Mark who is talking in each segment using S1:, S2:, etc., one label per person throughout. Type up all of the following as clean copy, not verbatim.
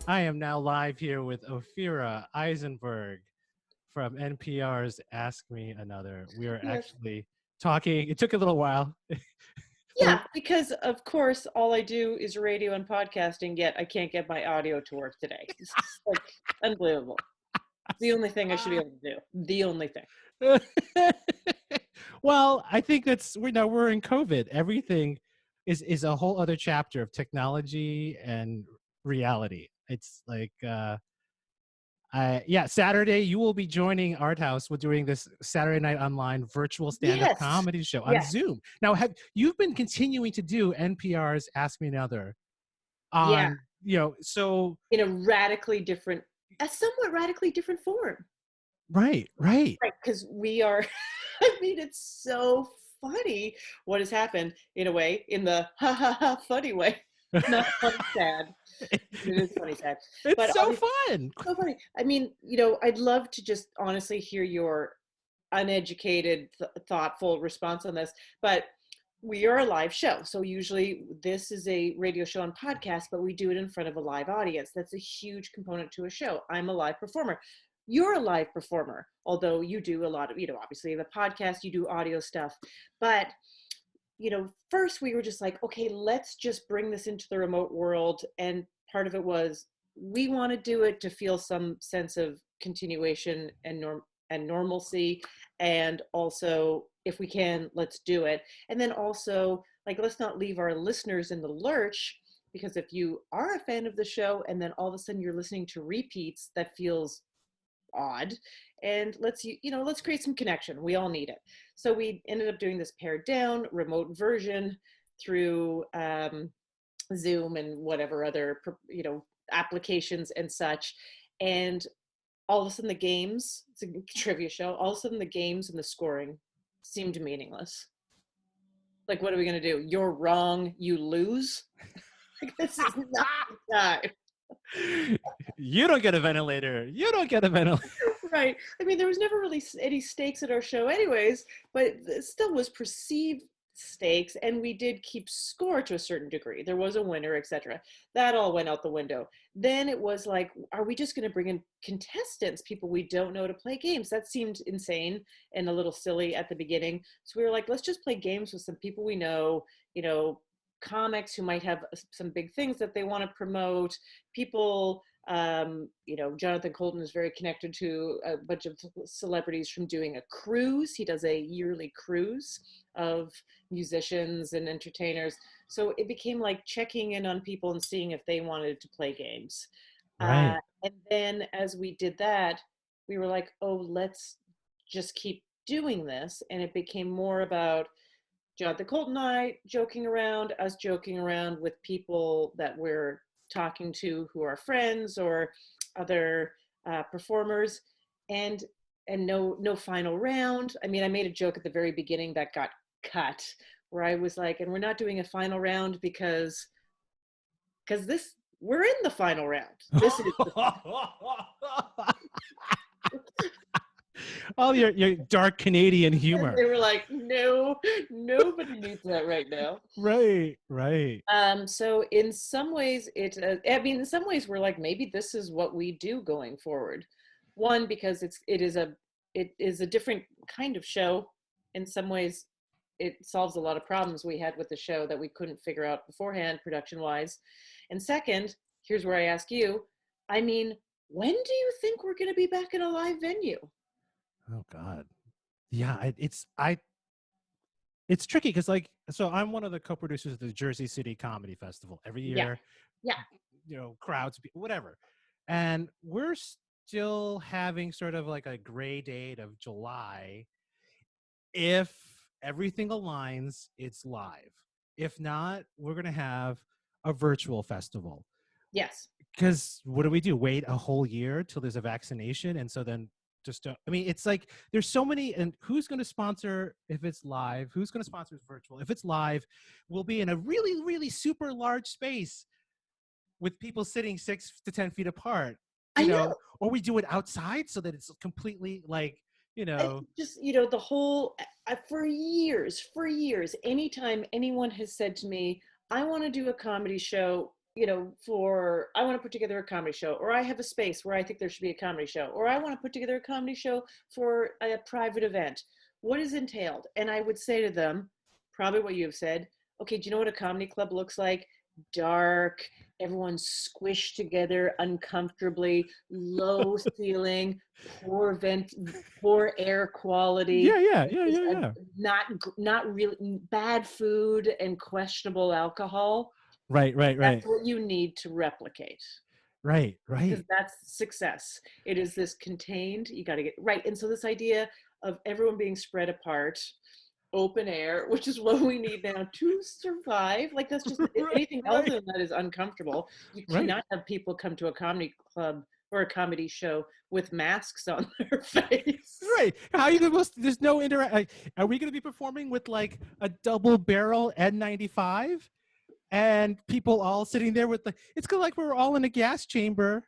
S1: I am now live here with OPHIRA EISENBERG from NPR's Ask Me Another. We are
S2: Yes.
S1: actually talking. It took a little while, but
S2: Yeah, because of course all I do is radio and podcasting, yet I can't get my audio to work today. It's just, like unbelievable. It's the only thing I should be able to do. The only thing.
S1: well, I think we're in COVID. Everything is a whole other chapter of technology and reality. It's like Saturday you will be joining Art House. We're doing this Saturday Night Online virtual stand-up
S2: Yes.
S1: comedy show on
S2: Yes.
S1: Zoom. Now, have you've been continuing to do NPR's Ask Me Another
S2: Yeah.
S1: on, so
S2: In a somewhat radically different form.
S1: right, right.
S2: Right. Because we are, I mean, it's so funny what has happened in a way, in the ha ha ha funny way. Not funny sad. It is funny sad.
S1: It's
S2: But
S1: so
S2: obviously
S1: fun.
S2: so funny. I mean, I'd love to just honestly hear your uneducated, thoughtful response on this. But we are a live show. So usually this is a radio show and podcast, but we do it in front of a live audience. That's a huge component to a show. I'm a live performer. You're a live performer, although you do a lot of, obviously the podcast, you do audio stuff. But first we were just like, okay, let's just bring this into the remote world. And part of it was we want to do it to feel some sense of continuation and normalcy. And also, if we can, let's do it. And then also, like, let's not leave our listeners in the lurch, because if you are a fan of the show and then all of a sudden you're listening to repeats, that feels odd. And let's create some connection. We all need it. So we ended up doing this pared down remote version through Zoom and whatever other applications and such. And all of a sudden the games, it's a trivia show, all of a sudden the games and the scoring seemed meaningless. Like, what are we going to do? You're wrong, you lose. Like, this is not the time.
S1: You don't get a ventilator. You don't get a ventilator.
S2: Right. I mean, there was never really any stakes at our show anyways, but it still was perceived stakes, and we did keep score to a certain degree. There was a winner, etc. That all went out the window. Then it was like, are we just going to bring in contestants, people we don't know, to play games? That seemed insane and a little silly at the beginning. So we were like, let's just play games with some people we know, comics who might have some big things that they want to promote, people. Jonathan Colton is very connected to a bunch of celebrities from doing a cruise. He does a yearly cruise of musicians and entertainers. So it became like checking in on people and seeing if they wanted to play games.
S1: Right.
S2: And then as we did that, we were like, oh, let's just keep doing this. And it became more about Jonathan Colton and I joking around, us joking around with people that we're talking to who are friends or other performers, and no final round. I mean, I made a joke at the very beginning that got cut, where I was like, and we're not doing a final round because we're in the final round. This is
S1: all your dark Canadian humor.
S2: They were like, no, nobody needs that right now.
S1: Right.
S2: So in some ways in some ways we're like, maybe this is what we do going forward. One, because it is a different kind of show. In some ways it solves a lot of problems we had with the show that we couldn't figure out beforehand, production wise. And second, here's where I ask you, I mean, when do you think we're going to be back in a live venue?
S1: Oh God. Yeah, it's tricky because, so I'm one of the co-producers of the Jersey City Comedy Festival every year.
S2: Yeah.
S1: Crowds, whatever. And we're still having sort of like a gray date of July. If everything aligns, it's live. If not, we're going to have a virtual festival.
S2: Yes.
S1: Because what do we do? Wait a whole year till there's a vaccination? And so then it's like there's so many, and who's going to sponsor if it's live? Who's going to sponsor if it's virtual? If it's live, we'll be in a really, really super large space with people sitting 6 to 10 feet apart.
S2: I know.
S1: Or we do it outside so that it's completely
S2: just the whole for years, anytime anyone has said to me, I want to do a comedy show for I want to put together a comedy show, or I have a space where I think there should be a comedy show, or I want to put together a comedy show for a private event. What is entailed? And I would say to them, probably what you have said. Okay, do you know what a comedy club looks like? Dark, everyone's squished together uncomfortably, low ceiling, poor air quality,
S1: Yeah.
S2: not really bad food and questionable alcohol.
S1: Right.
S2: That's what you need to replicate,
S1: Right.
S2: because that's success. It is this contained, you got to get right. And so this idea of everyone being spread apart, open air, which is what we need now to survive. Like that's just anything else than that is uncomfortable. You cannot have people come to a comedy club or a comedy show with masks on their face.
S1: Right. How are you supposed to, there's no interact. Are we going to be performing with like a double barrel N95 and people all sitting there with it's kind of like we're all in a gas chamber,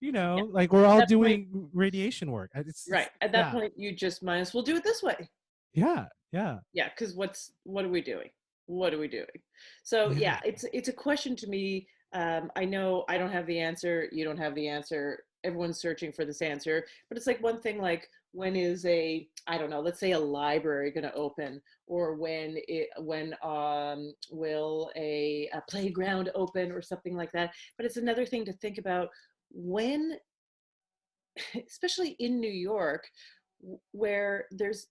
S1: like we're all doing radiation work.
S2: Right. At that point, you just might as well do it this way.
S1: Yeah.
S2: Because what are we doing? So it's a question to me. I know I don't have the answer. You don't have the answer. Everyone's searching for this answer, but it's like one thing, like when is I don't know, let's say a library going to open, or when will a playground open or something like that. But it's another thing to think about when, especially in New York, where there's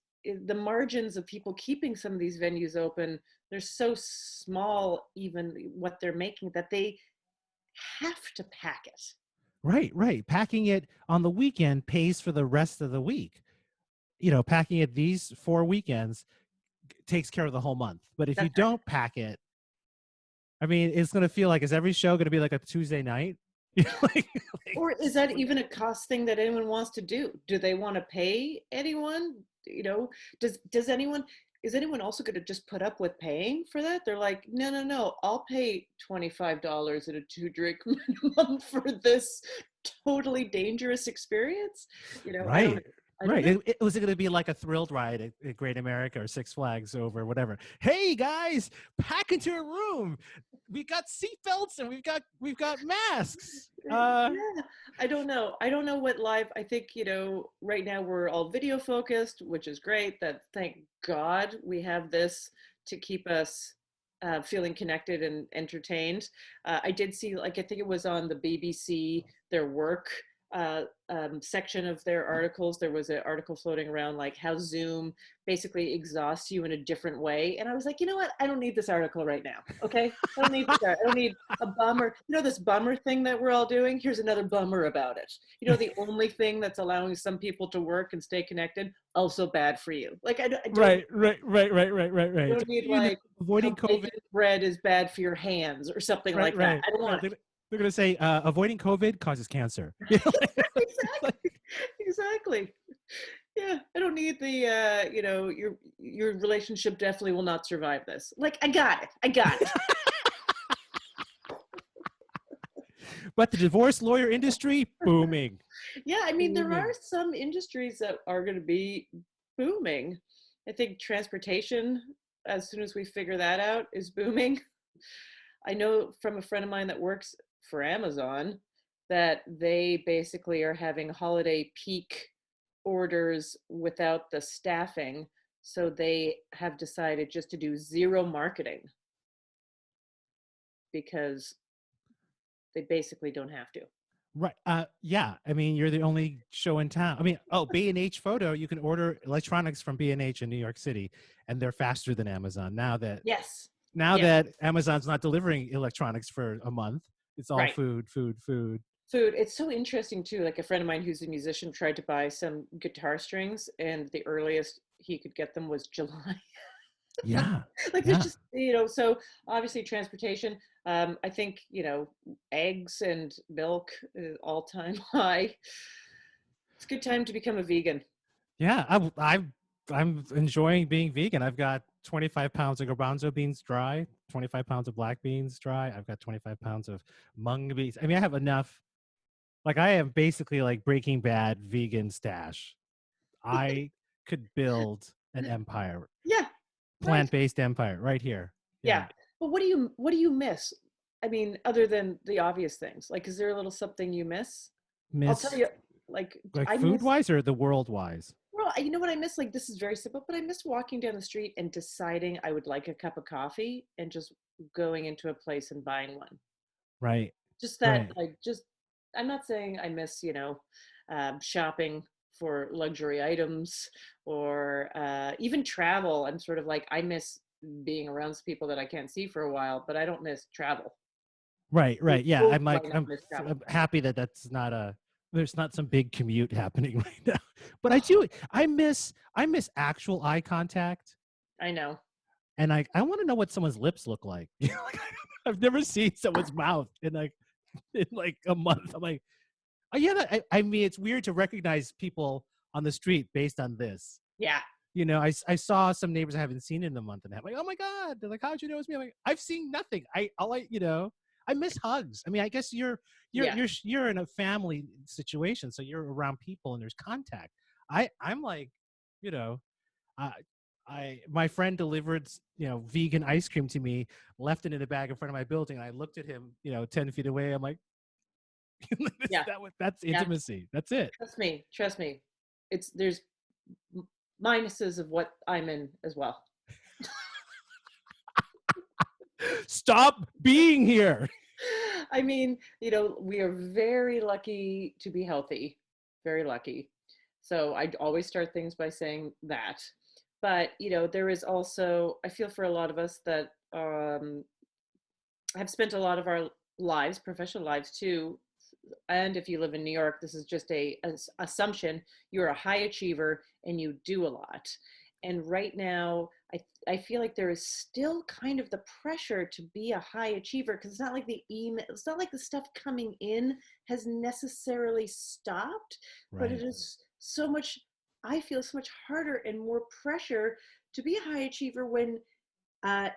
S2: the margins of people keeping some of these venues open, they're so small, even what they're making, that they have to pack it.
S1: Right. Packing it on the weekend pays for the rest of the week. Packing it these 4 weekends takes care of the whole month. But if you don't pack it, I mean, it's going to feel like, is every show going to be like a Tuesday night?
S2: Or is that even a cost thing that anyone wants to do? Do they want to pay anyone? Does anyone, is anyone also going to just put up with paying for that? They're like, no, I'll pay $25 at a 2-drink minimum for this totally dangerous experience.
S1: Right. It was going to be like a thrilled ride at Great America or Six Flags over whatever. Hey guys, pack into a room. We got seatbelts and we've got masks.
S2: I don't know. I don't know what live. I think right now we're all video focused, which is great. That thank God we have this to keep us feeling connected and entertained. I did see, I think it was on the BBC, their work section of their articles. There was an article floating around like how Zoom basically exhausts you in a different way. And I was like, you know what? I don't need this article right now. Okay. I don't need this. I don't need a bummer. This bummer thing that we're all doing. Here's another bummer about it. The only thing that's allowing some people to work and stay connected, also bad for you. Like I don't,
S1: right.
S2: I don't need like
S1: avoiding COVID.
S2: Bread is bad for your hands or something like that. I don't want it.
S1: They're going to say avoiding COVID causes cancer.
S2: Exactly. Yeah, I don't need the your relationship definitely will not survive this. Like I got it.
S1: But the divorce lawyer industry, booming.
S2: Yeah, I mean there are some industries that are going to be booming. I think transportation, as soon as we figure that out, is booming. I know from a friend of mine that works for Amazon that they basically are having holiday peak orders without the staffing. So they have decided just to do zero marketing because they basically don't have to.
S1: Right. Yeah. I mean, you're the only show in town. I mean, B&H Photo, you can order electronics from B&H in New York City, and they're faster than Amazon now that that Amazon's not delivering electronics for a month. It's all food.
S2: It's so interesting too. Like a friend of mine who's a musician tried to buy some guitar strings, and the earliest he could get them was July.
S1: Yeah.
S2: There's just, so obviously transportation, I think, eggs and milk all-time high. It's a good time to become a vegan.
S1: Yeah. I'm enjoying being vegan. I've got 25 pounds of garbanzo beans dry, 25 pounds of black beans dry. I've got 25 pounds of mung beans. I mean, I have enough. Like I am basically like Breaking Bad vegan stash. I could build an empire.
S2: Yeah.
S1: Plant-based empire right here.
S2: Yeah. But what do you miss? I mean, other than the obvious things, like, is there a little something you miss? I'll tell
S1: Miss
S2: you, like,
S1: like
S2: I
S1: food
S2: miss,
S1: wise or the world wise?
S2: well, you know what I miss? Like, this is very simple, but I miss walking down the street and deciding I would like a cup of coffee and just going into a place and buying one.
S1: Right.
S2: Just that,
S1: Right.
S2: like, just, I'm not saying I miss, shopping for luxury items or even travel. I'm sort of like, I miss being around people that I can't see for a while, but I don't miss travel.
S1: Right.
S2: We
S1: Right. Yeah.
S2: both
S1: I'm
S2: might
S1: like,
S2: not miss travel.
S1: I'm happy that that's not there's not some big commute happening right now. But I
S2: Oh,
S1: do, I miss actual eye contact.
S2: I know.
S1: And I want to know what someone's lips look like. You know, like, I've never seen someone's mouth in like a month. I'm like, oh yeah, I mean, it's weird to recognize people on the street based on this.
S2: Yeah.
S1: You know, I saw some neighbors I haven't seen in a month and a half. Like, oh my god, they're like, how'd you know it's me? I'm like, I've seen nothing. I miss hugs. I mean, I guess
S2: Yeah.
S1: you're in a family situation, so you're around people and there's contact. I'm like, you know, I my friend delivered vegan ice cream to me, left it in a bag in front of my building, and I looked at him 10 feet away. I'm like,
S2: Yeah.
S1: that's
S2: Yeah.
S1: intimacy. That's it.
S2: Trust me. Trust me. There's minuses of what I'm in as well.
S1: Stop being here.
S2: I mean, we are very lucky to be healthy, very lucky. So I always start things by saying that. But, there is also, I feel for a lot of us that have spent a lot of our lives, professional lives too. And if you live in New York, this is just a assumption. You're a high achiever and you do a lot. And right now, I feel like there is still kind of the pressure to be a high achiever because it's not like the email, it's not like the stuff coming in has necessarily stopped, but it
S1: Right.
S2: is so much, I feel so much harder and more pressure to be a high achiever when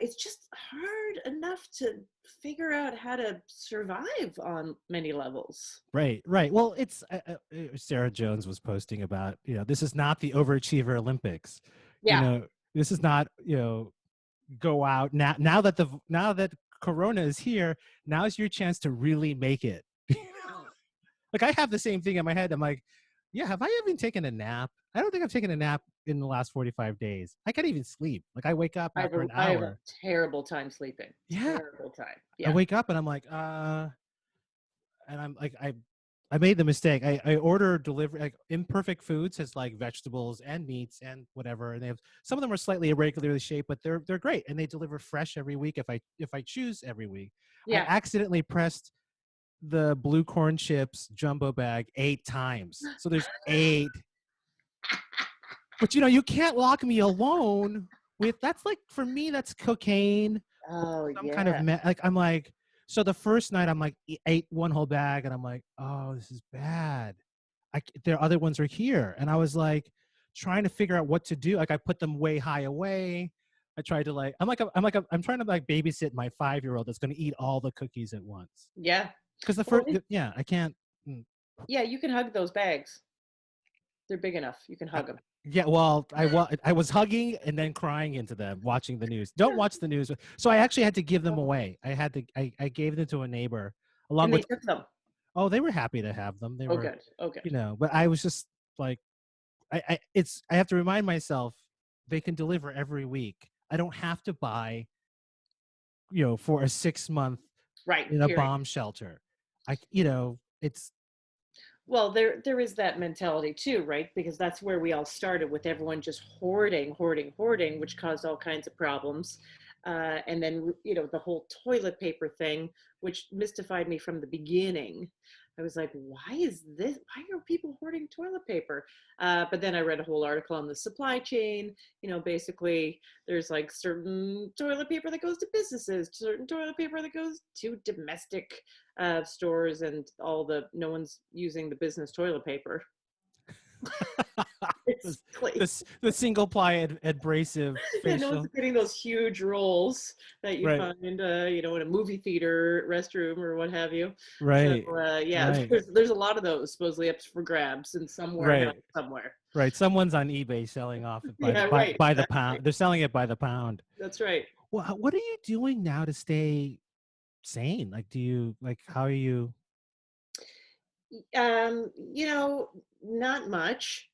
S2: it's just hard enough to figure out how to survive on many levels.
S1: Right. Right. Well, it's Sarah Jones was posting about, this is not the overachiever Olympics. You
S2: Yeah.
S1: know, this is not, go out now that Corona is here. Now's your chance to really make it. Like I have the same thing in my head. I'm like, yeah, have I even taken a nap? I don't think I've taken a nap in the last 45 days. I can't even sleep. Like I wake up after an
S2: I have a
S1: hour.
S2: terrible time sleeping.
S1: Yeah.
S2: Terrible time.
S1: I
S2: Yeah.
S1: wake up and I'm like, and I'm like, I made the mistake. I order delivery like Imperfect Foods has like vegetables and meats and whatever, and they have some of them are slightly irregularly shaped, but they're great, and they deliver fresh every week if I choose every week. I
S2: Yeah.
S1: accidentally pressed the blue corn chips jumbo bag 8 times, so there's 8. But you can't lock me alone with that's like for me that's cocaine or
S2: Oh,
S1: some kind of
S2: yeah.
S1: like I'm like so the first night I'm like ate one whole bag and I'm like, oh, this is bad. There are other ones are here, and I was like trying to figure out what to do. Like I put them way high away. I tried to like I'm trying to like babysit my 5-year-old that's going to eat all the cookies at once
S2: Yeah.
S1: because the
S2: Well,
S1: first yeah I can't.
S2: yeah, you can hug those bags. They're big enough. You can
S1: Uh,
S2: hug them.
S1: yeah, well, I was hugging and then crying into them watching the news. Don't watch the news. So I actually had to give them away. I gave them to a neighbor along
S2: And they
S1: with.
S2: took them.
S1: Oh, they were happy to have them. They
S2: Oh,
S1: were,
S2: good. Oh, good.
S1: but I was just like, I have to remind myself they can deliver every week. I don't have to buy, for a 6-month
S2: Right.
S1: in a
S2: Period.
S1: bomb shelter. It's
S2: Well, there is that mentality too, right? Because that's where we all started with everyone just hoarding, hoarding, hoarding, which caused all kinds of problems. And then, the whole toilet paper thing, which mystified me from the beginning. I was like, why is this? Why are people hoarding toilet paper? But then I read a whole article on the supply chain. Basically, there's like certain toilet paper that goes to businesses, certain toilet paper that goes to domestic stores, and no one's using the business toilet paper.
S1: the,
S2: Basically.
S1: the single ply abrasive
S2: Yeah, no one's
S1: facial.
S2: getting those huge rolls that you
S1: Right,
S2: find, in a movie theater restroom or what have you. So,
S1: right,
S2: yeah,
S1: right,
S2: there's a lot of those supposedly up for grabs in some warehouse
S1: right.
S2: somewhere.
S1: Right. Someone's on eBay selling off it
S2: Yeah, right.
S1: by the
S2: Exactly.
S1: pound. They're selling it by the pound.
S2: That's right.
S1: Well, what are you doing now to stay? sane? Like, do you like, how are you?
S2: You know, not much.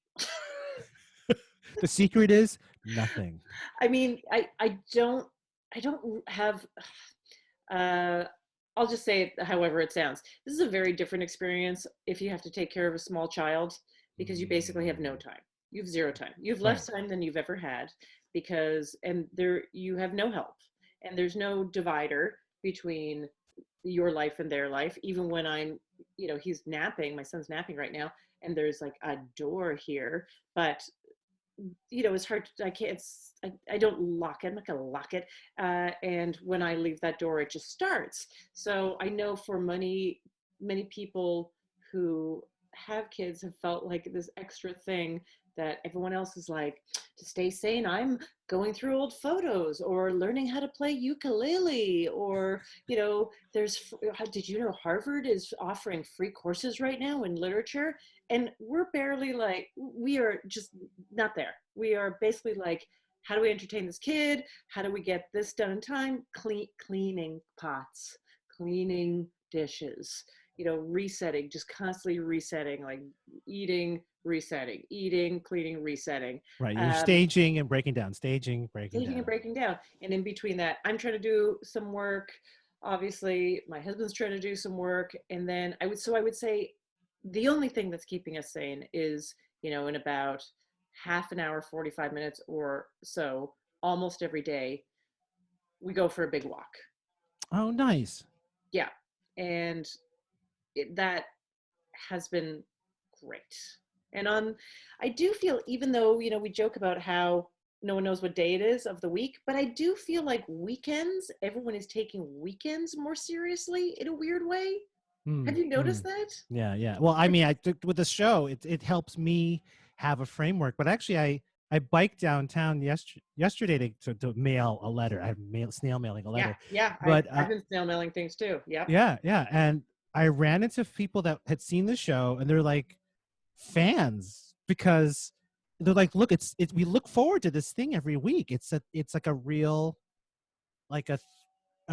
S1: The secret is nothing.
S2: I mean, I don't have uh I'll just say it however it sounds. This is a very different experience if you have to take care of a small child because you basically have no
S1: Mm,
S2: time. You have zero time. You have
S1: right.
S2: less time than you've ever had because and there you have no help. And there's no divider between your life and their life. Even when he's napping, my son's napping right now, and there's like a door here, but it's hard to, I can't it's I don't lock it. I'm not gonna lock it. And when I leave that door it just starts. So I know for many people who have kids have felt like this extra thing that everyone else is like, to stay sane, I'm going through old photos or learning how to play ukulele, or did you know Harvard is offering free courses right now in literature? And we're barely like, we are just not there. We are basically like, how do we entertain this kid? How do we get this done in time? Cleaning pots, cleaning dishes, resetting, just constantly resetting, like eating, resetting, eating, cleaning, resetting.
S1: Right. You're
S2: Um,
S1: staging and breaking down, staging, breaking
S2: Staging and
S1: down.
S2: breaking down. And in between that, I'm trying to do some work. Obviously, my husband's trying to do some work. And then I would say the only thing that's keeping us sane is, in about half an hour, 45 minutes or so, almost every day, we go for a big walk.
S1: Oh, nice.
S2: Yeah. And that has been great. And I do feel, even though, we joke about how no one knows what day it is of the week, but I do feel like weekends, everyone is taking weekends more seriously in a weird way. Have
S1: Mm,
S2: you
S1: mm.
S2: noticed that?
S1: Yeah, yeah. Well, I mean, with the show, it helps me have a framework. But actually, I biked downtown yesterday to mail a letter. Snail mailing a
S2: Yeah,
S1: letter,
S2: yeah. I've
S1: but
S2: I've been snail mailing things too. Yep.
S1: yeah, yeah. And I ran into people that had seen the show, and they're like fans because they're like, look, it's we look forward to this thing every week. It's like a real like a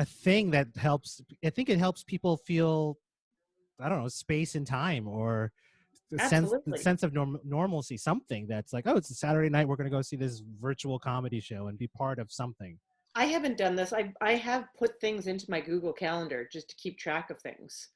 S1: thing that helps. I think it helps people feel, I don't know, space and time, or the
S2: Absolutely.
S1: sense of normalcy, something that's like, oh, it's a Saturday night, we're going to go see this virtual comedy show and be part of something.
S2: I haven't done this. I have put things into my Google Calendar just to keep track of things.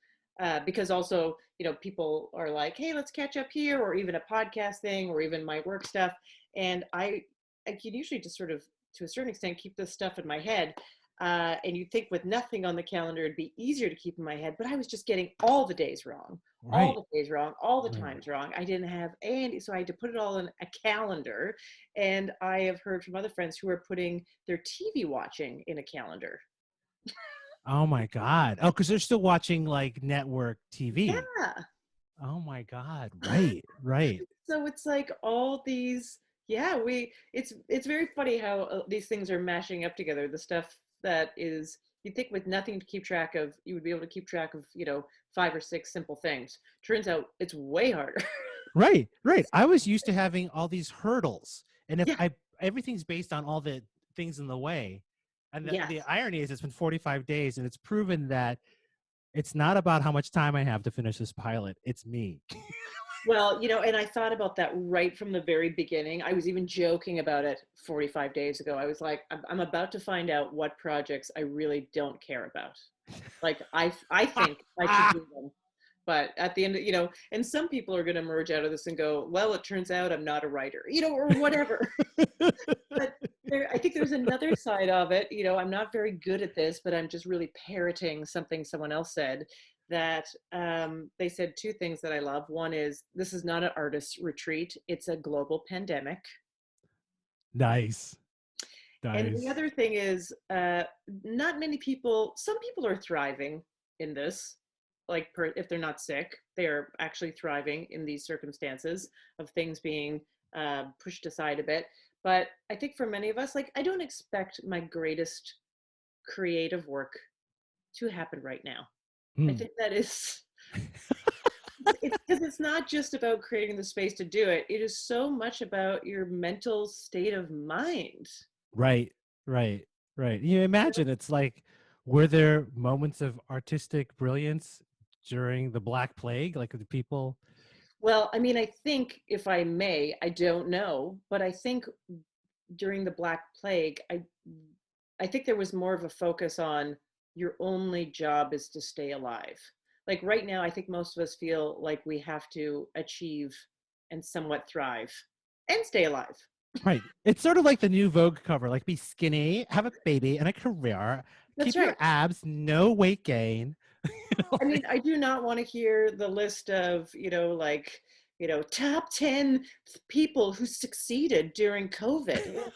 S2: Because also, people are like, "Hey, let's catch up here," or even a podcast thing, or even my work stuff. And I can usually just sort of, to a certain extent, keep this stuff in my head. And you'd think with nothing on the calendar, it'd be easier to keep in my head. But I was just getting all the days wrong, all
S1: Right,
S2: the days wrong, all the
S1: right.
S2: times wrong. I didn't have any, so I had to put it all in a calendar. And I have heard from other friends who are putting their TV watching in a calendar.
S1: Oh my god. Oh, because they're still watching like network TV.
S2: Yeah.
S1: Oh my god. Right, right.
S2: So it's like all these, yeah, it's very funny how these things are mashing up together. The stuff that is, you'd think with nothing to keep track of, you would be able to keep track of, five or six simple things. Turns out it's way harder.
S1: Right, right. I was used to having all these hurdles, and if
S2: Yeah.
S1: I everything's based on all the things in the way. And the
S2: Yes.
S1: irony is, it's been 45 days, and it's proven that it's not about how much time I have to finish this pilot. It's me.
S2: Well, and I thought about that right from the very beginning. I was even joking about it 45 days ago. I was like, I'm about to find out what projects I really don't care about. Like, I think I should do them. But at the end, and some people are going to emerge out of this and go, well, it turns out I'm not a writer, or whatever. But I think there's another side of it. I'm not very good at this, but I'm just really parroting something someone else said. That they said two things that I love. One is, this is not an artist's retreat; it's a global pandemic.
S1: Nice,
S2: And the
S1: nice.
S2: other thing is, not many people. Some people are thriving in this. Like, if they're not sick, they are actually thriving in these circumstances of things being pushed aside a bit. But I think for many of us, like, I don't expect my greatest creative work to happen right now. I
S1: Hmm.
S2: think that is, it's because it's not just about creating the space to do it. It is so much about your mental state of mind.
S1: Right, right, right. You imagine it's like Were there moments of artistic brilliance during the Black Plague? Like the people.
S2: Well, I mean, I think if I may, I don't know, but I think during the Black Plague, I think there was more of a focus on your only job is to stay alive. Like right now, I think most of us feel like we have to achieve and somewhat thrive and stay alive.
S1: Right. It's sort of like the new Vogue cover, like be skinny, have a baby and a career,
S2: That's
S1: keep your
S2: right.
S1: abs, no weight gain.
S2: I mean, I do not want to hear the list of, like, top 10 people who succeeded during COVID.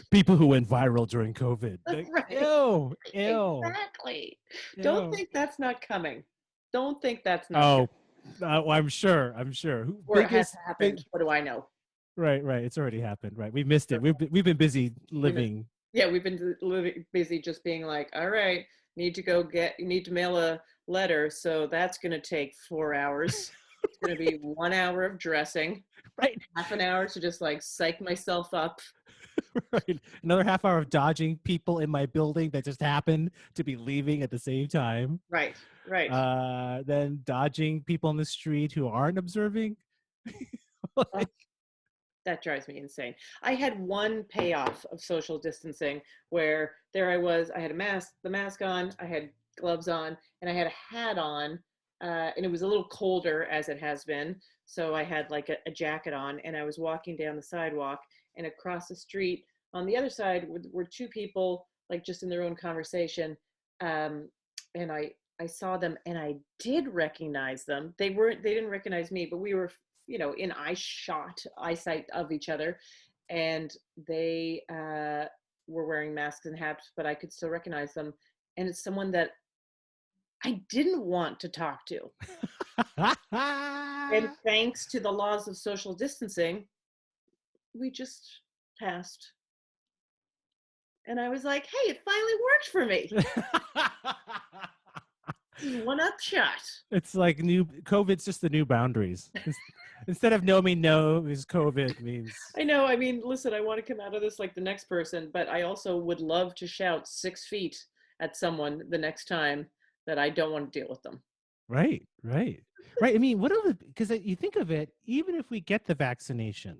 S1: People who went viral during COVID. Like,
S2: Right.
S1: ew, ew,
S2: Exactly. Don't
S1: ew.
S2: think that's not coming. Don't think that's not
S1: Oh,
S2: coming.
S1: well, I'm sure. I'm sure. Who
S2: Or it has
S1: biggest big?
S2: happened. What do I know?
S1: Right, right. It's already happened. Right. We missed it. We've been busy
S2: We've been,
S1: living.
S2: yeah, we've been busy just being like, all right, you need to mail a letter. So that's going to take 4 hours. It's going to be 1 hour of dressing,
S1: Right.
S2: half an hour to just like psych myself up.
S1: Right. Another half hour of dodging people in my building that just happened to be leaving at the same time.
S2: Right, right.
S1: Then dodging people on the street who aren't observing.
S2: Oh, that drives me insane. I had one payoff of social distancing where there I was, I had the mask on, I had gloves on, and I had a hat on, and it was a little colder as it has been. So I had like a jacket on, and I was walking down the sidewalk, and across the street on the other side were two people, like just in their own conversation. Um, and I saw them and I did recognize them. They didn't recognize me, but we were in eyesight of each other, and they were wearing masks and hats, but I could still recognize them. And it's someone that I didn't want to talk to. And thanks to the laws of social distancing, we just passed. And I was like, hey, it finally worked for me. This is one upshot.
S1: It's like new COVID's just the new boundaries. Instead of no mean no, is COVID means.
S2: I know. I mean, listen, I want to come out of this like the next person, but I also would love to shout 6 feet at someone the next time that I don't want to deal with them.
S1: Right, right, right. I mean, what are the, because you think of it, even if we get the vaccination,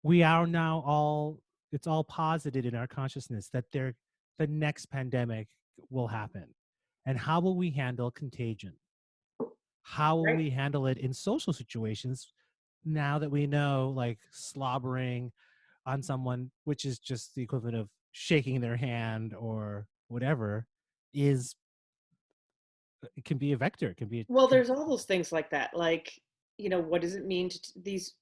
S1: we are now all, it's all posited in our consciousness that the next pandemic will happen. And how will we handle contagion? How will
S2: Right?
S1: we handle it in social situations now that we know, like, slobbering on someone, which is just the equivalent of shaking their hand or whatever, is, it can be a vector. It can be
S2: Well, there's all those things like that. Like, what does it mean to these?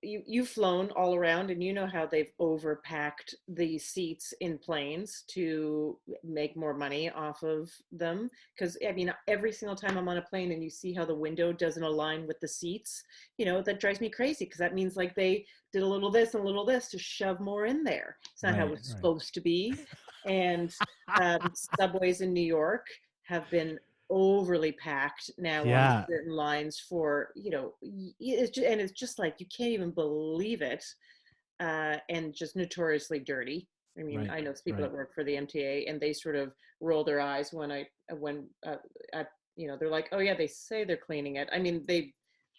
S2: You've flown all around, and you know how they've overpacked the seats in planes to make more money off of them. Because I mean, every single time I'm on a plane and you see how the window doesn't align with the seats, that drives me crazy. Because that means like they did a little this and a little this to shove more in there. It's not how
S1: right,
S2: it's
S1: right.
S2: supposed to be. And subways in New York have been overly packed now on
S1: Yeah,
S2: certain lines for it's just like you can't even believe it, and just notoriously dirty. I mean,
S1: right,
S2: I know people
S1: right.
S2: that work for the MTA and they sort of roll their eyes when at, they're like, oh yeah, they say they're cleaning it. I mean, they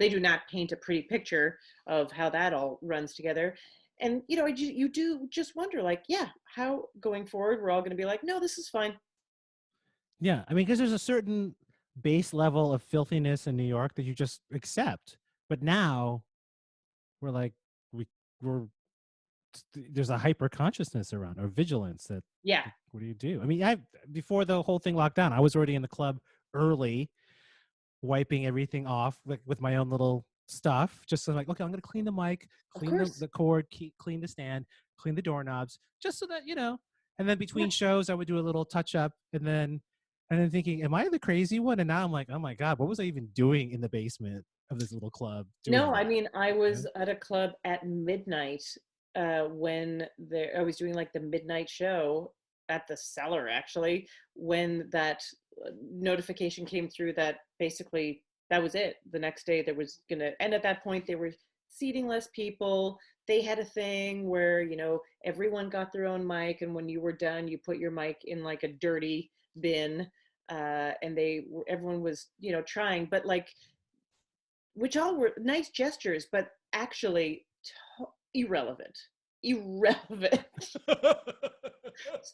S2: do not paint a pretty picture of how that all runs together. And you do just wonder, like, yeah, how going forward we're all going to be like, no, this is fine.
S1: Yeah, I mean, because there's a certain base level of filthiness in New York that you just accept. But now we're like, we we're there's a hyper consciousness around or vigilance that,
S2: Yeah,
S1: like, what do you do? I mean, I before the whole thing locked down, I was already in the club early, wiping everything off with my own little stuff. Just so like, okay, I'm gonna clean the mic,
S2: of
S1: clean
S2: course.
S1: the cord, clean the stand, clean the doorknobs, just so that And then
S2: Yeah.
S1: between shows, I would do a little touch up, and then thinking, am I the crazy one? And now I'm like, oh my god, what was I even doing in the basement of this little club doing
S2: No, I
S1: that?
S2: mean, I
S1: Yeah.
S2: was at a club at midnight when I was doing like the midnight show at the Cellar, actually, when that notification came through that basically that was it. The next day there was and at that point they were seating less people. they had a thing where, everyone got their own mic, and when you were done, you put your mic in like a dirty bin, and everyone was, trying, but like, which all were nice gestures, but actually irrelevant. Irrelevant.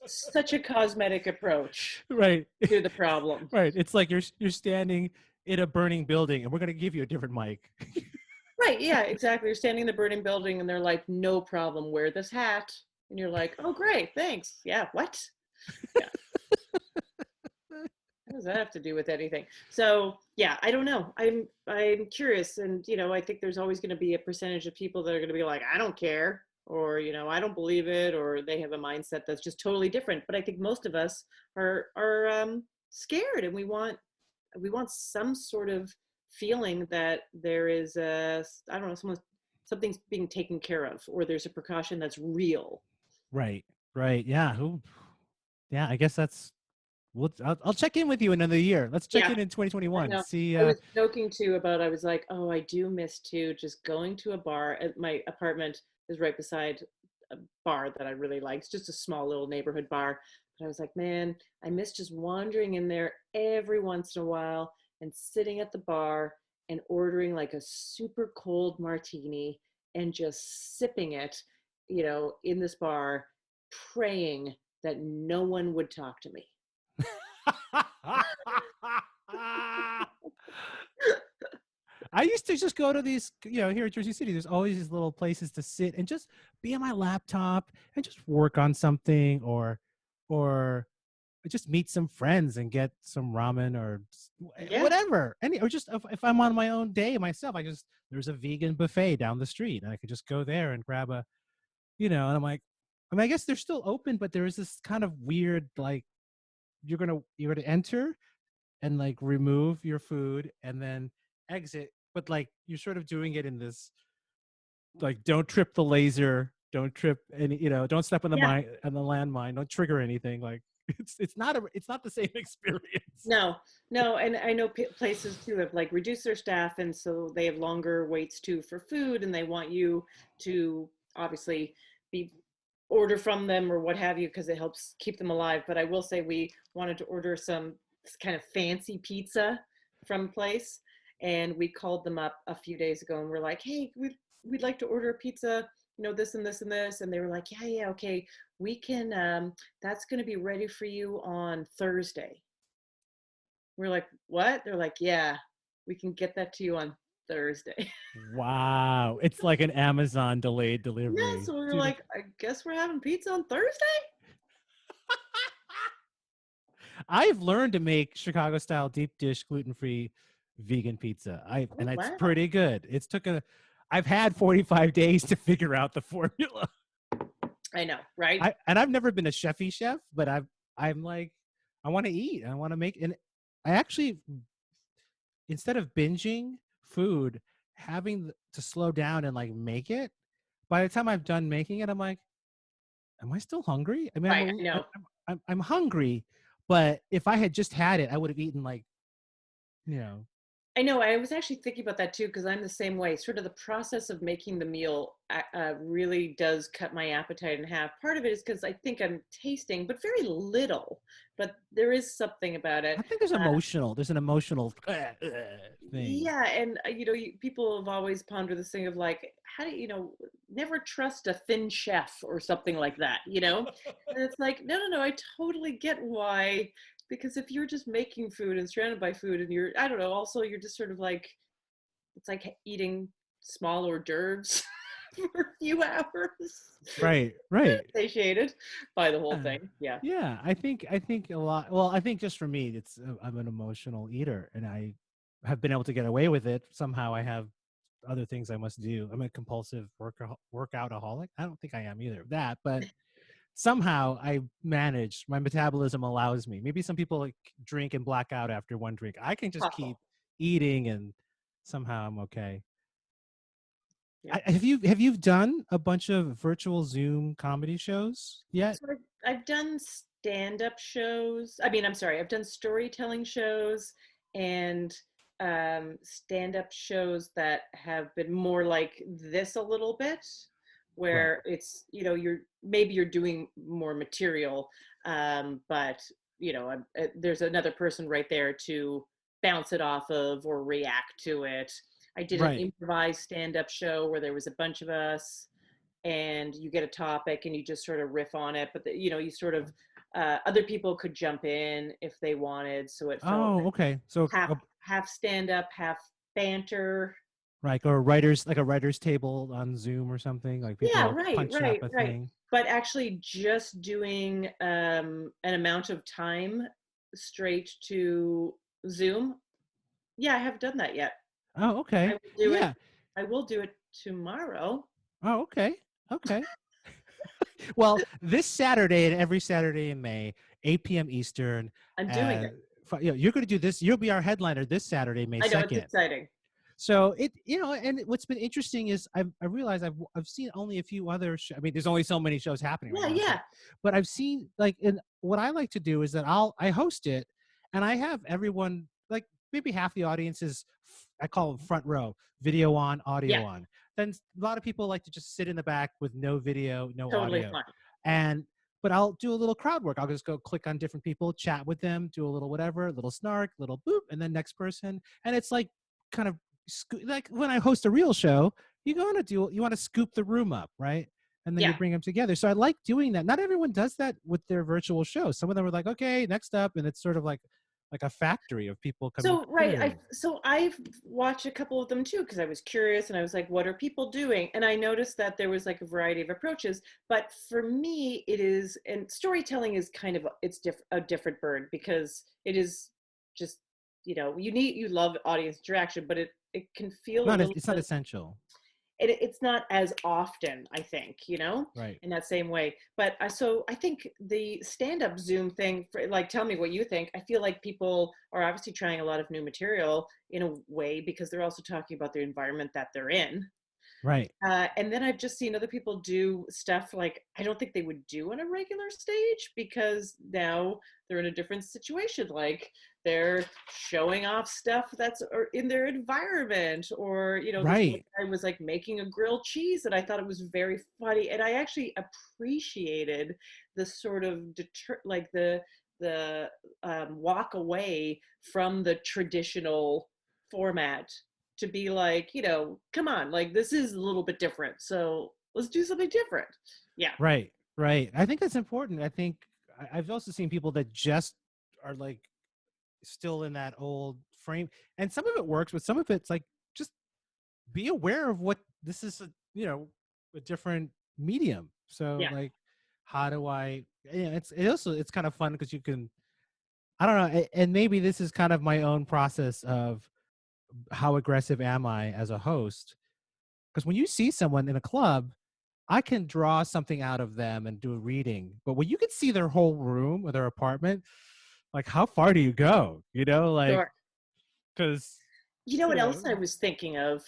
S2: Such a cosmetic approach
S1: Right.
S2: to the problem.
S1: Right. It's like you're standing in a burning building and we're going to give you a different mic.
S2: Right. Yeah, exactly. You're standing in the burning building and they're like, no problem, wear this hat. And you're like, oh, great. Thanks. Yeah. What? Yeah. What does that have to do with anything? So yeah, I don't know. I'm curious, and I think there's always going to be a percentage of people that are going to be like, I don't care, or I don't believe it, or they have a mindset that's just totally different. But I think most of us are scared, and we want some sort of feeling that there is I don't know, something's being taken care of, or there's a precaution that's real.
S1: Right. Right. Yeah. Yeah. I guess I'll check in with you in another year. Let's check
S2: Yeah.
S1: in 2021. See.
S2: I was joking too about, I was like, oh, I do miss too just going to a bar. My apartment is right beside a bar that I really like. It's just a small little neighborhood bar. But I was like, man, I miss just wandering in there every once in a while and sitting at the bar and ordering like a super cold martini and just sipping it, in this bar, praying that no one would talk to me.
S1: I used to just go to these, here in Jersey City, there's always these little places to sit and just be on my laptop and just work on something or just meet some friends and get some ramen or whatever. Or just if I'm on my own day myself, there's a vegan buffet down the street and I could just go there and grab and I'm like, I guess they're still open, but there is this kind of weird, like, you're gonna enter and like remove your food and then exit, but like you're sort of doing it in this, like, don't trip the laser, don't trip any, don't step on the landmine, don't trigger anything. Like it's not the same experience.
S2: No, and I know places too have like reduced their staff, and so they have longer waits too for food, and they want you to obviously order from them or what have you, because it helps keep them alive. But I will say, we wanted to order some kind of fancy pizza from a place, and we called them up a few days ago and we're like, hey, we'd like to order a pizza, this and this and this. And they were like, yeah, okay, we can, that's going to be ready for you on Thursday. We're like, what? They're like, yeah, we can get that to you on Thursday.
S1: Wow. It's like an Amazon delayed delivery.
S2: Yeah, so we were like, I guess we're having pizza on Thursday?
S1: I've learned to make Chicago style deep dish gluten-free vegan pizza. It's pretty good. I've had 45 days to figure out the formula.
S2: I know, right?
S1: I've never been a chefy chef, but I'm like, I want to eat. I want to make, and I actually, instead of binging food, having to slow down and like make it, by the time I've done making it, I'm like, am I still hungry? I mean, I'm hungry, but if I had just had it, I would have eaten like,
S2: I know. I was actually thinking about that too, because I'm the same way. Sort of the process of making the meal really does cut my appetite in half. Part of it is because I think I'm tasting, but very little. But there is something about it.
S1: I think there's an emotional thing.
S2: Yeah, and people have always pondered this thing of like, how do never trust a thin chef or something like that, And it's like, no, I totally get why. Because if you're just making food and surrounded by food and I don't know, also you're just sort of like, it's like eating small hors d'oeuvres for a few hours.
S1: Right.
S2: Satiated by the whole thing. Yeah.
S1: Yeah. I think a lot. Well, I think just for me, I'm an emotional eater and I have been able to get away with it. Somehow I have other things I must do. I'm a compulsive workoutaholic. I don't think I am either of that, but somehow I manage. My metabolism allows me. Maybe some people like drink and black out after one drink. I can just keep eating and somehow I'm okay. Yeah. Have you done a bunch of virtual Zoom comedy shows yet?
S2: So I've done stand-up shows. I've done storytelling shows and stand-up shows that have been more like this a little bit.
S1: Right.
S2: where it's, you're doing more material, but there's another person right there to bounce it off of or react to it. I did an
S1: Right.
S2: improvised stand-up show where there was a bunch of us, and you get a topic and you just sort of riff on it, but you sort of other people could jump in if they wanted, so it felt
S1: Oh, okay. So
S2: half stand up, half banter.
S1: like a writer's table on Zoom or something, like people
S2: Yeah,
S1: are
S2: right,
S1: punching up
S2: right,
S1: a
S2: right.
S1: thing.
S2: But actually just doing an amount of time straight to Zoom. Yeah, I haven't done that yet.
S1: Oh,
S2: I
S1: okay.
S2: will do it.
S1: Yeah.
S2: I will do it tomorrow.
S1: Oh, okay. Okay. Well, this Saturday and every Saturday in May, 8 p.m. Eastern,
S2: I'm doing
S1: uh,
S2: it.
S1: you're going to do this. You'll be our headliner this Saturday, May
S2: I know it's
S1: 2nd.
S2: exciting.
S1: So and what's been interesting is I realized I've seen only a few other I mean, there's only so many shows happening right
S2: Yeah,
S1: now. So,
S2: yeah,
S1: but I've seen like, and what I like to do is that I host it, and I have everyone, like maybe half the audience is, I call them front row, video on,
S2: yeah.
S1: audio on. Then a lot of people like to just sit in the back with no video, no
S2: Totally
S1: audio,
S2: fine.
S1: and but I'll do a little crowd work. I'll just go click on different people, chat with them, do a little whatever, little snark, little boop, and then next person, and it's like kind of like when I host a real show, you want to scoop the room up, right? And then you
S2: Yeah.
S1: bring them together. So I like doing that. Not everyone does that with their virtual shows. Some of them are like, okay, next up, and it's sort of like a factory of people coming
S2: So right,
S1: together.
S2: I've watched a couple of them too because I was curious and I was like, what are people doing? And I noticed that there was like a variety of approaches. But for me, it is, and storytelling is kind of a different bird because it is just, you love audience interaction, but it can feel a little
S1: It's not essential,
S2: it's not as often, I think,
S1: right?
S2: in that same way. But so I think the stand-up Zoom thing, like, tell me what you think. I feel like people are obviously trying a lot of new material in a way because they're also talking about the environment that they're in.
S1: Right.
S2: And then I've just seen other people do stuff like I don't think they would do on a regular stage because now they're in a different situation. Like they're showing off stuff that's in their environment, or this one
S1: Right.
S2: guy was like making a grilled cheese, and I thought it was very funny, and I actually appreciated the sort of like the walk away from the traditional format to be like, come on, like this is a little bit different. So let's do something different. Yeah.
S1: Right. Right. I think that's important. I think I've also seen people that just are like still in that old frame, and some of it works, but some of it's like, just be aware of what this is, a different medium. So
S2: Yeah.
S1: like, how do I, it's kind of fun because you can, I don't know, and maybe this is kind of my own process of how aggressive am I as a host, because when you see someone in a club, I can draw something out of them and do a reading, but when you can see their whole room or their apartment, like how far do you go, like,
S2: Sure.
S1: because
S2: You know
S1: you
S2: what
S1: know
S2: else I was thinking of,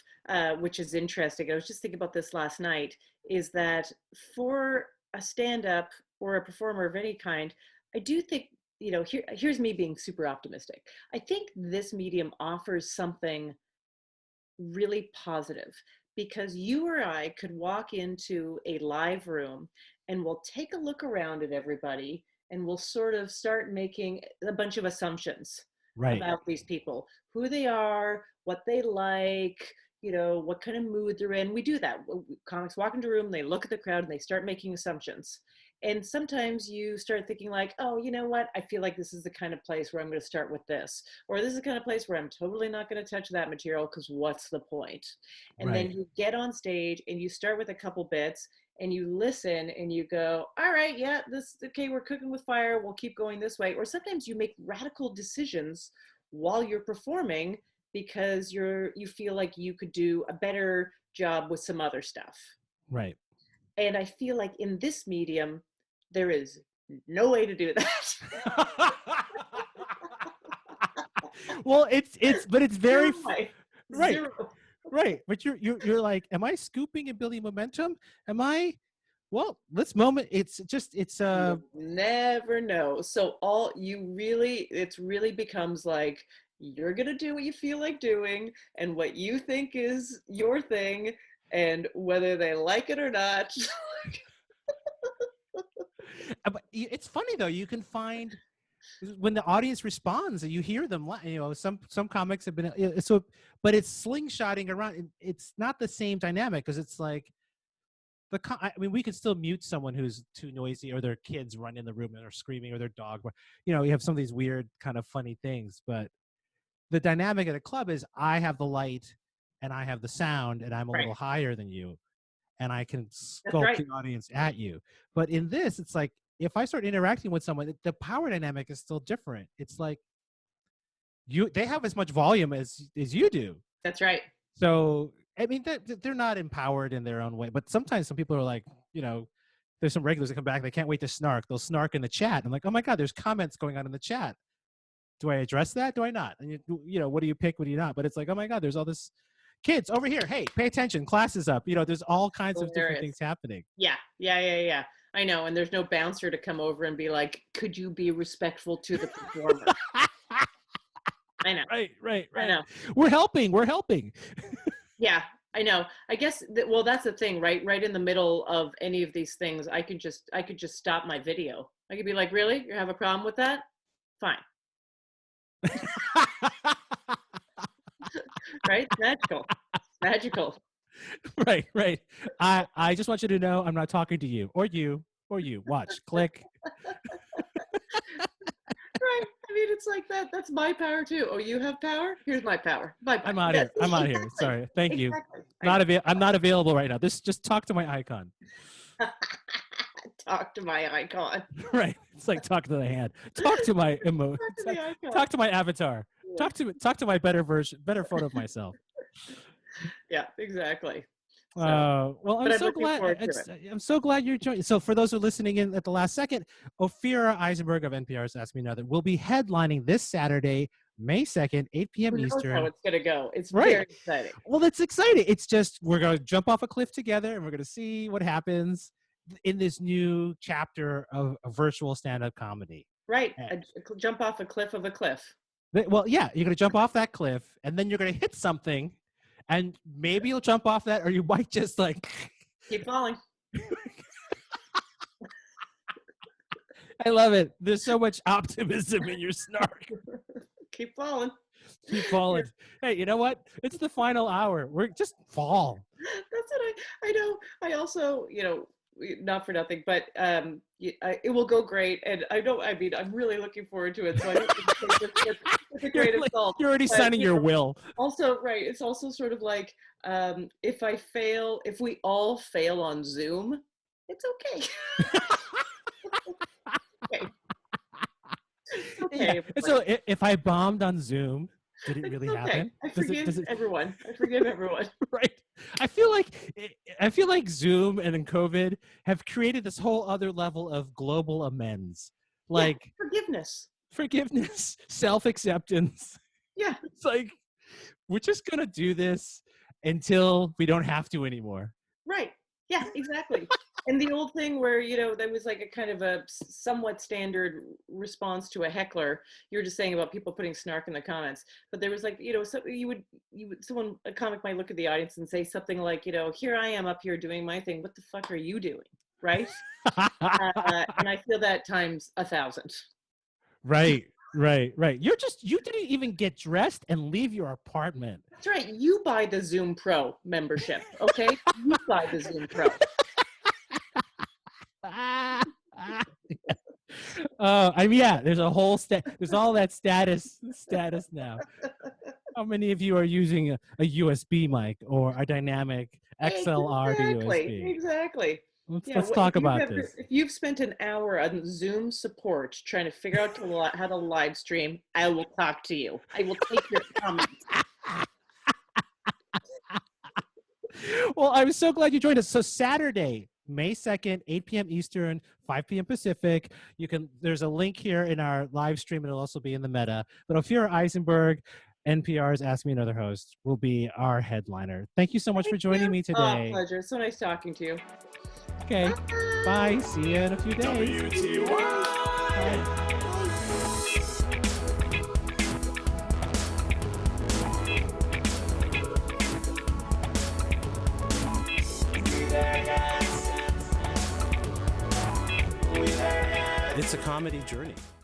S2: which is interesting? I was just thinking about this last night, is that for a stand up or a performer of any kind, I do think, here's me being super optimistic. I think this medium offers something really positive because you or I could walk into a live room and we'll take a look around at everybody and we'll sort of start making a bunch of assumptions
S1: right.
S2: about these people, who they are, what they like, what kind of mood they're in. We do that. Comics walk into a room, they look at the crowd and they start making assumptions. And sometimes you start thinking like, oh, you know what? I feel like this is the kind of place where I'm going to start with this. Or this is the kind of place where I'm totally not going to touch that material because what's the point? And then
S1: Right.
S2: you get on stage and you start with a couple bits and you listen and you go, all right, yeah, okay, we're cooking with fire. We'll keep going this way. Or sometimes you make radical decisions while you're performing because you feel like you could do a better job with some other stuff.
S1: Right.
S2: And I feel like in this medium, there is no way to do that.
S1: Well, but it's very
S2: Zero way.
S1: right.
S2: Zero.
S1: Right. But you're like, am I scooping and building momentum? Am I, well, let's moment.
S2: You'll never know. So it's really becomes like you're going to do what you feel like doing and what you think is your thing. and whether they like it or not.
S1: But it's funny though. You can find when the audience responds and you hear them. Some comics have been but it's slingshotting around. It's not the same dynamic because it's like I mean, we could still mute someone who's too noisy or their kids run in the room and are screaming or their dog. You have some of these weird kind of funny things, but the dynamic at a club is I have the light and I have the sound and I'm a little higher than you and I can sculpt the audience at you. But in this, it's like, if I start interacting with someone, the power dynamic is still different. It's like they have as much volume as you do.
S2: That's right.
S1: So, I mean, they're not empowered in their own way, but sometimes some people are like, there's some regulars that come back, they can't wait to snark. They'll snark in the chat. I'm like, oh my God, there's comments going on in the chat. Do I address that? Do I not? And what do you pick? What do you not? But it's like, oh my God, there's all this kids over here. Hey, pay attention. Class is up. There's all kinds of different things happening.
S2: Yeah. I know. And there's no bouncer to come over and be like, could you be respectful to the performer? I know.
S1: Right.
S2: I know.
S1: We're helping.
S2: Yeah, I know. I guess that's the thing, right? Right in the middle of any of these things, I could just stop my video. I could be like, really? You have a problem with that? Fine. Right? Magical.
S1: Right. I just want you to know I'm not talking to you or you. Watch, click.
S2: Right. I mean, it's like that. That's my power too. Oh, you have power? Here's my power.
S1: I'm out here. Sorry. Thank you. I'm not available right now. Just talk to my icon.
S2: Talk to my icon.
S1: Right. It's like talk to the hand. Talk to my emote. Talk to my avatar. Yeah. Talk to my better photo of myself.
S2: Yeah, exactly.
S1: Well, I'm so glad you're joining. So for those who are listening in at the last second, OPHIRA EISENBERG of NPR's Ask Me Another will be headlining this Saturday, May 2nd, 8 p.m. Eastern.
S2: How it's going to go. It's very exciting.
S1: Well, it's exciting. It's just we're going to jump off a cliff together and we're going to see what happens in this new chapter of a virtual stand-up comedy.
S2: Right. Jump off a cliff of a cliff.
S1: Well, yeah, you're going to jump off that cliff and then you're going to hit something. And maybe you'll jump off that, or you might just like
S2: keep falling.
S1: I love it. There's so much optimism in your snark.
S2: Keep falling.
S1: Keep falling. Hey, you know what? It's the final hour. We're just fall.
S2: That's what I know. I also, not for nothing, but it will go great. And I'm really looking forward to it. So I think it's a great assault.
S1: You're already signing your will.
S2: Also, right. It's also sort of like, if we all fail on Zoom, it's okay. Okay.
S1: So if I bombed on Zoom, did it really happen?
S2: I forgive everyone.
S1: Right. I feel like Zoom and then COVID have created this whole other level of global amends. Like forgiveness, self-acceptance.
S2: Yeah.
S1: It's like, we're just going to do this until we don't have to anymore.
S2: Right. Yeah, exactly. And the old thing where, there was like a kind of a somewhat standard response to a heckler. You were just saying about people putting snark in the comments, but there was like, a comic might look at the audience and say something like, here I am up here doing my thing. What the fuck are you doing? Right. And I feel that times 1,000.
S1: Right. You didn't even get dressed and leave your apartment.
S2: That's right. You buy the Zoom Pro membership. Okay. You buy the Zoom Pro.
S1: There's a whole there's all that status now. How many of you are using a USB mic or a dynamic XLR to USB?
S2: Exactly.
S1: Let's talk about this.
S2: If you've spent an hour on Zoom support trying to figure out how to live stream, I will talk to you. I will take your comments.
S1: Well, I'm so glad you joined us. So Saturday, May 2nd, 8 p.m. Eastern, 5 p.m. Pacific. There's a link here in our live stream, and it'll also be in the meta. But OPHIRA EISENBERG, NPR's Ask Me Another host, will be our headliner. Thank you so much for joining me today.
S2: Oh, pleasure. So nice talking to you.
S1: Okay. Bye. See you in a few days.
S3: WTY.
S1: Bye.
S3: a comedy journey.